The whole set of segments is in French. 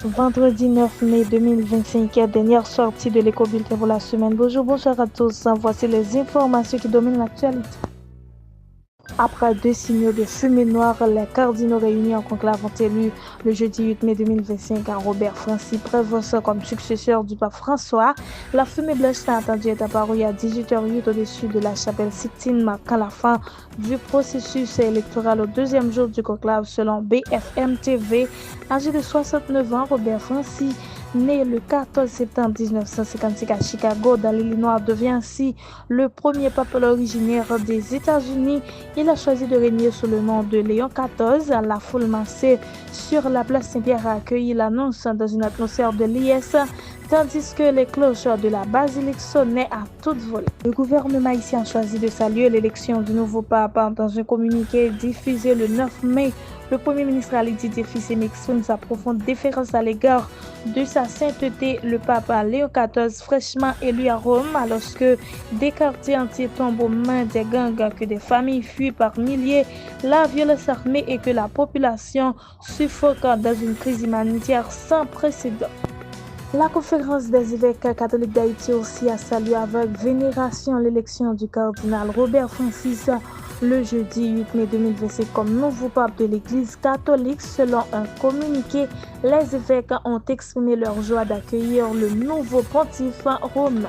Vendredi 9 mai 2025, dernière sortie de l'éco-bulletin pour la semaine. Bonjour, bonsoir à tous. Voici les informations qui dominent l'actualité. Après 2 signaux de fumée noire, les cardinaux réunis en conclave ont élu le jeudi 8 mai 2025 à Robert Francis Prévost comme successeur du pape François. La fumée blanche n'a attendu être apparue à 18h08 au-dessus de la chapelle Sixtine, marquant la fin du processus électoral au deuxième jour du conclave selon BFM TV. Âgé de 69 ans, Robert Francis, né le 14 septembre 1956 à Chicago, dans l'Illinois, devient ainsi le premier pape originaire des États-Unis. Il a choisi de régner sous le nom de Léon XIV. La foule massée sur la place Saint-Pierre a accueilli l'annonce dans une atmosphère de liesse, tandis que les cloches de la basilique sonnaient à toute volée. Le gouvernement haïtien a choisi de saluer l'élection du nouveau pape. Dans un communiqué diffusé le 9 mai, le Premier ministre Ali Didier Fils-Aimé exprime sa profonde déférence à l'égard de sa sainteté, le pape Léon XIV, fraîchement élu à Rome, alors que des quartiers entiers tombent aux mains des gangs, que des familles fuient par milliers, la violence armée et que la population suffoque dans une crise humanitaire sans précédent. La conférence des évêques catholiques d'Haïti aussi a salué avec vénération l'élection du cardinal Robert Francis le jeudi 8 mai 2025 comme nouveau pape de l'Église catholique. Selon un communiqué, les évêques ont exprimé leur joie d'accueillir le nouveau pontife romain.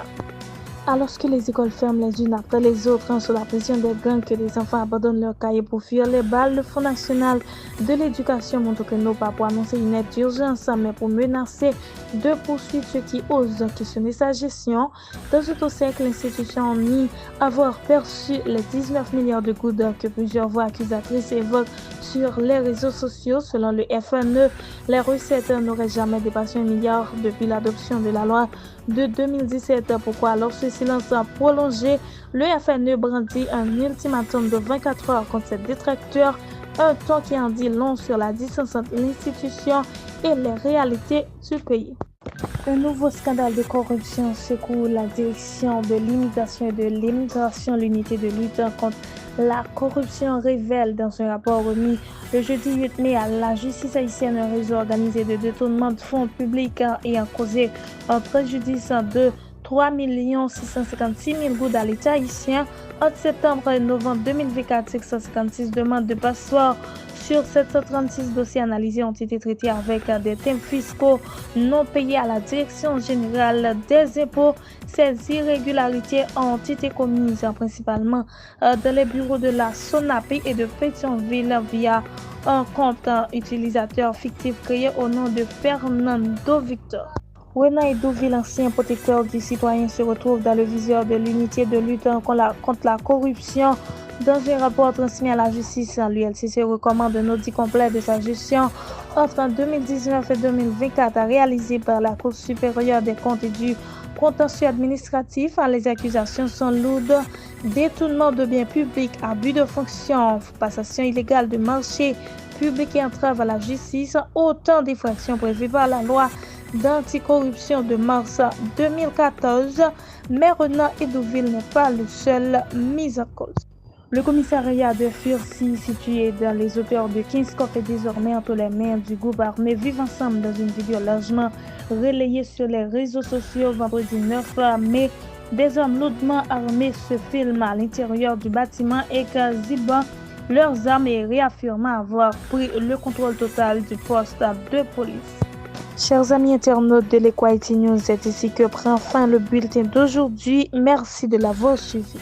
Alors que les écoles ferment les unes après les autres sous la pression des gangs, que les enfants abandonnent leurs cahiers pour fuir les balles, le Fonds national de l'éducation montre que nos pas pour annoncer une aide d'urgence, mais pour menacer de poursuivre ceux qui osent questionner sa gestion. Dans ce cercle, l'institution nie avoir perçu les 19 milliards de gouttes que plusieurs voix accusatrices évoquent sur les réseaux sociaux. Selon le FNE, les recettes n'auraient jamais dépassé 1 milliard depuis l'adoption de la loi de 2017. Pourquoi alors ce silence prolongé? Le FNE brandit un ultimatum de 24 heures contre ses détracteurs, un temps qui en dit long sur la distance entre l'institution et les réalités du pays. Un nouveau scandale de corruption secoue la direction de l'immigration et de l'immigration. L'unité de lutte contre la corruption révèle dans un rapport remis le jeudi 8 mai à la justice haïtienne un réseau organisé de détournement de fonds publics ayant causé un préjudice de 3 656 000 gouttes à l'État haïtien. Entre septembre et novembre 2024, 656 demandes de passeport sur 736 dossiers analysés ont été traités avec des thèmes fiscaux non payés à la Direction générale des impôts. Ces irrégularités ont été commises principalement dans les bureaux de la SONAPI et de Pétionville via un compte utilisateur fictif créé au nom de Fernando Victor. Renan Edouville, ancien protecteur du citoyen, se retrouve dans le viseur de l'unité de lutte contre la corruption. Dans un rapport transmis à la justice, l'ULCC recommande un audit complet de sa gestion entre 2019 et 2024 réalisé par la Cour supérieure des comptes et du contentieux administratif. Les accusations sont lourdes: détournement de biens publics, abus de fonction, passation illégale de marchés publics et entrave à la justice, autant d'infractions prévues par la loi d'anticorruption de mars 2014. Mais Renan Edouville n'est pas le seul mis en cause. Le commissariat de Furcy, situé dans les hauteurs de Kingscock, est désormais entre les mains du groupe armé Vivre Ensemble. Dans une vidéo largement relayée sur les réseaux sociaux vendredi 9 mai, des hommes lourdement armés se filment à l'intérieur du bâtiment, exhibant leurs armes et réaffirmant avoir pris le contrôle total du poste de police. Chers amis internautes de l'Equality News, c'est ici que prend fin le bulletin d'aujourd'hui. Merci de l'avoir suivi.